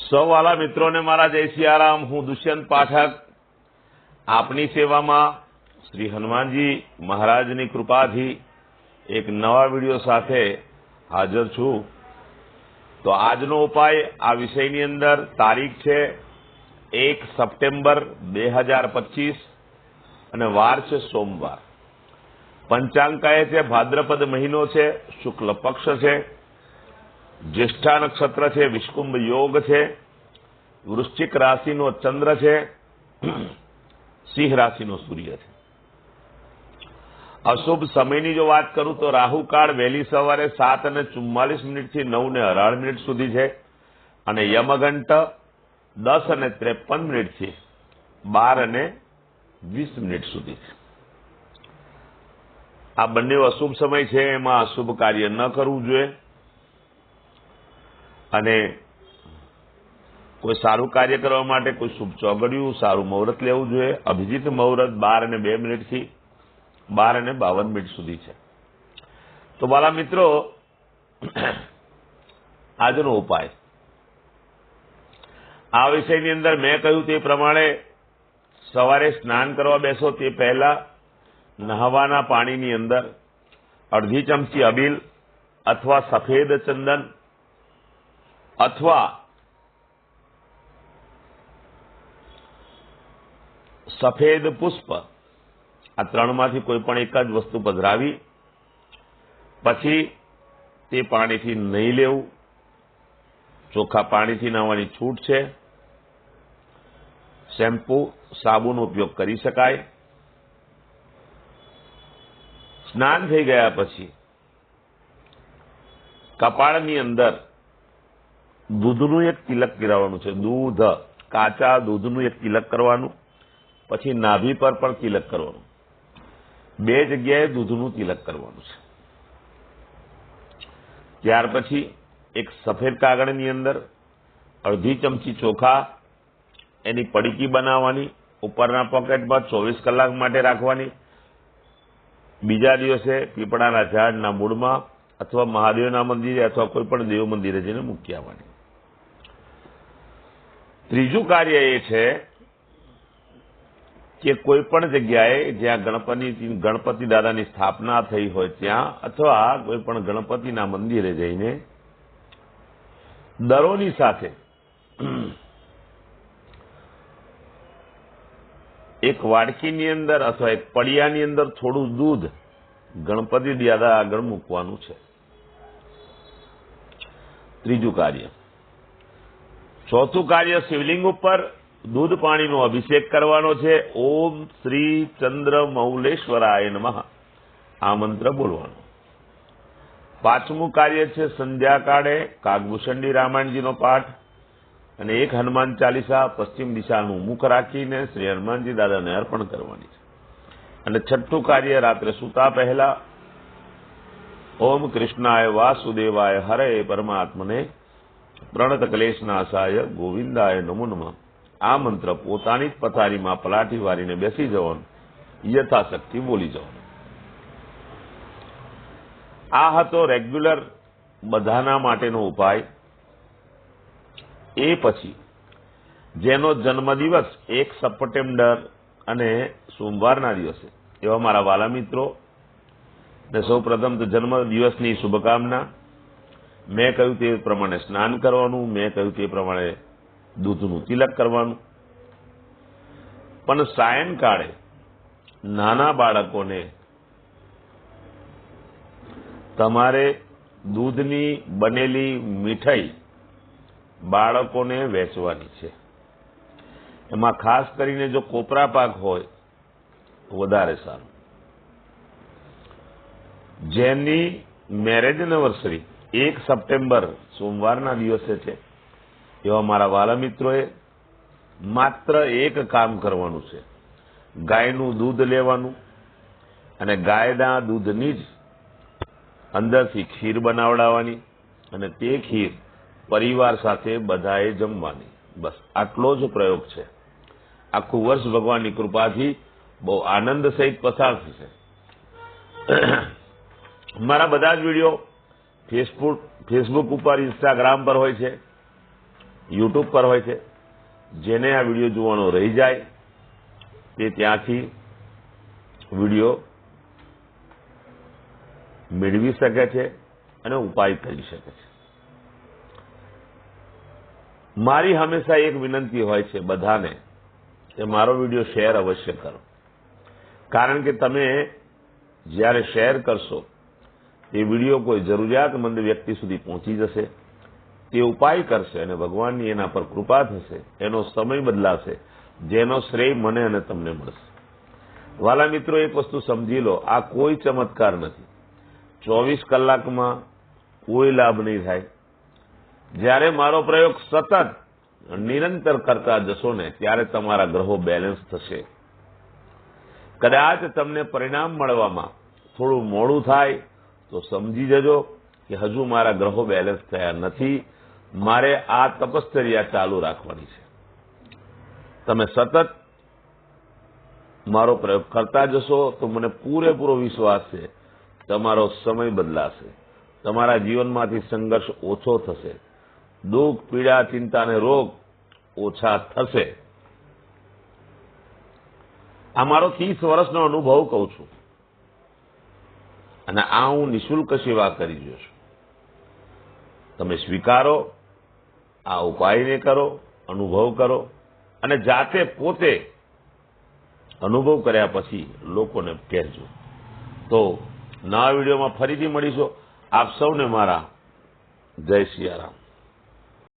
સૌ વાલા મિત્રોને મારા જય સિયારામ। હું દુષ્યંત પાઠક આપની સેવામાં શ્રી હનુમાનજી મહારાજની કૃપાથી એક નવા વિડીયો સાથે હાજર છું। તો આજનો ઉપાય આ વિષયની અંદર તારીખ છે 1 સપ્ટેમ્બર 2025 અને વાર છે સોમવાર। પંચાંગ કહે છે ભાદ્રપદ મહિનો છે, શુક્લ પક્ષ છે, ज्येष्ठा नक्षत्र है, विष्कुंभ योग है, वृश्चिक राशि नो चंद्र है, सिंह राशि नो सूर्य है। अशुभ समय की जो बात करूं तो राहु काल वहेली सवारे 7:44 थी 9:18 सुधी है और यमघंट 10:53 थी 12:20 सुधी है। आ बंने अशुभ समय है, एमां अशुभ कार्य न करवुं जोईए અને કોઈ સારું કાર્ય કરવા માટે કોઈ શુભ ચોગડિયું સારું મુહૂર્ત લેવું જોઈએ। અભિજીત મુહૂર્ત 12:02 થી 12:52 સુધી છે। તો વાલા મિત્રો, આજનો ઉપાય આ વિષયની અંદર મેં કહ્યું તે પ્રમાણે સવારે સ્નાન કરવા બેસો તે પહેલા નહાવાના પાણીની અંદર અડધી ચમચી અબીલ અથવા સફેદ ચંદન अथवा सफेद पुष्प आ त्रणमांथी कोईपण एक ज वस्तु पधरावी पछी ते पाणीथी नहीं लेवुं। चोखा पाणीथी नहावानी छूट छे। शेम्पू साबुनो उपयोग करी शकाय। स्नान थई गया पछी कपाळनी अंदर दूधनु एक तिलक पीरावानुं छे। दूध काचा दूधनु एक तिलक करवानुं, पछी नाभि पर पण तिलक करवानुं। बे जग्याए दूधनु तिलक करवानुं छे। त्यार पछी एक सफेद कागळनी अंदर अर्धी चमची चोखा एनी पડીકી बनाववानी, उपरना पॉकेटमां 24 कलाक माटे राखवानी। बीजा दिवसे पीपळाना झाडना मूळमां अथवा महादेवना मंदिरे अथवा कोईपण देव मंदिरे जईने मूकी आववानी। त्रीजू कार्य ए छे कि कोईपण जग्याए ज्यां गणपति दादानी स्थापना थई होय त्यां अथवा कोईपण गणपतिना मंदिरे जईने दरोनी साथे एक वाडकीनी अंदर अथवा एक पडियानी अंदर थोड़ुं दूध गणपति दादा आगळ मूकवानुं छे। त्रीजू कार्य। चौथुं कार्य शिवलिंग पर दूध पाणी नो अभिषेक करवानो छे। ओम श्री चंद्रमौलेश्वराय नमः आ मंत्र बोलवानो। पांचमું कार्य छे संध्या काळे कागभूषणी रामायण जी नो पाठ અને एक हनुमान चालीसा पश्चिम दिशाનું मुख राखीने श्री हनुमानजी दादाने अर्पण करवानी छे। અને छठ્ઠું कार्य रात्रे सूता पहला ओम कृष्णाय वासुदेवाय हरे परमात्मने प्रणत क्लेशनाशाय गोविंदाय नमो नमः आ मंत्र पोतानी ज पथारीमां पलाटी वारीने बेसी जवानुं, यथाशक्ति बोली जवानुं। आ हतो रेग्युलर बधाना माटेनो उपाय। ए पछी जेनो जन्मदिवस 1 सप्टेम्बर अने सोमवारना दिवसे एवा मारा वाला मित्रों ने सौ प्रथम तो जन्मदिवसनी शुभकामना। मैं कहूं ते प्रमाणे स्नान करवानुं, मैं कहूं ते प्रमाणे दूधनुं तिलक करवानुं। पण सायंकाळे नाना बाळकोने तमारे दूधनी बनेली मीठाई बाळकोने वेचवानी छे। एमां खास करीने जो कोपरा पाक होय वधारे सारुं। जेनी मेरेज एनिवर्सरी 1 सप्टेम्बर सोमवारना दिवसे छे एवा मारा वाला मित्रोए मात्र एक काम करवानुं छे। गायनुं दूध लेवानुं अने गायना दूधनी ज अंदरथी खीर बनावडाववानी अने ते खीर परिवार साथे बधाए जमवानी। बस आटलो ज प्रयोग छे। आखुं वर्ष भगवाननी कृपाथी बहु आनंद सहित पसार थशे। मारा बधा ज विडियो फेसबुक पर इंस्टाग्राम पर होय छे। યુટ્યુબ પર હોય છે. જેને આ વિડીયો જોવાનો રહી જાય તે ત્યાંથી વિડીયો મેળવી શકે છે અને ઉપાય કરી શકે છે. મારી હંમેશા એક વિનંતી હોય છે બધાને કે મારો વિડીયો શેર અવશ્ય કરો, કારણ કે તમે જ્યારે શેર કરશો એ વિડીયો કોઈ જરૂરિયાતમંદ વ્યક્તિ સુધી પહોંચી જશે, તે ઉપાય કરશે અને ભગવાનની એના પર કૃપા થશે, એનો સમય બદલાશે, જેનો શ્રેય મને અને તમને મળશે. વાલા મિત્રો, એક વસ્તુ સમજી લો, આ કોઈ ચમત્કાર નથી. 24 કલાકમાં કોઈ લાભ નહીં થાય. જ્યારે મારો પ્રયોગ સતત નિરંતર કરતા જશો ને ત્યારે તમારા ગ્રહો બેલેન્સ થશે. કદાચ તમને પરિણામ મળવામાં થોડું મોડું થાય તો સમજી જજો કે હજુ મારા ગ્રહો બેલેન્સ થયા નથી. મારે આ તપશ્ચર્યા ચાલુ રાખવાની છે. તમે સતત મારો પ્રયોગ કરતા જશો તો મને પૂરેપૂરો વિશ્વાસ છે તમારો સમય બદલાશે, તમારા જીવનમાંથી સંઘર્ષ ઓછો થશે, દુઃખ, પીડા, ચિંતા અને રોગ ઓછા થશે. આ મારો 30 વર્ષનો અનુભવ કહું છું અને આ હું નિઃશુલ્ક સેવા કરી રહ્યો છું. તમે સ્વીકારો, આ ઉપાયને કરો, અનુભવ કરો અને જાતે પોતે અનુભવ કર્યા પછી લોકોને કહેજો. તો નવા વિડીયોમાં ફરીથી મળીશું. આપ સૌને મારા જય સિયારામ.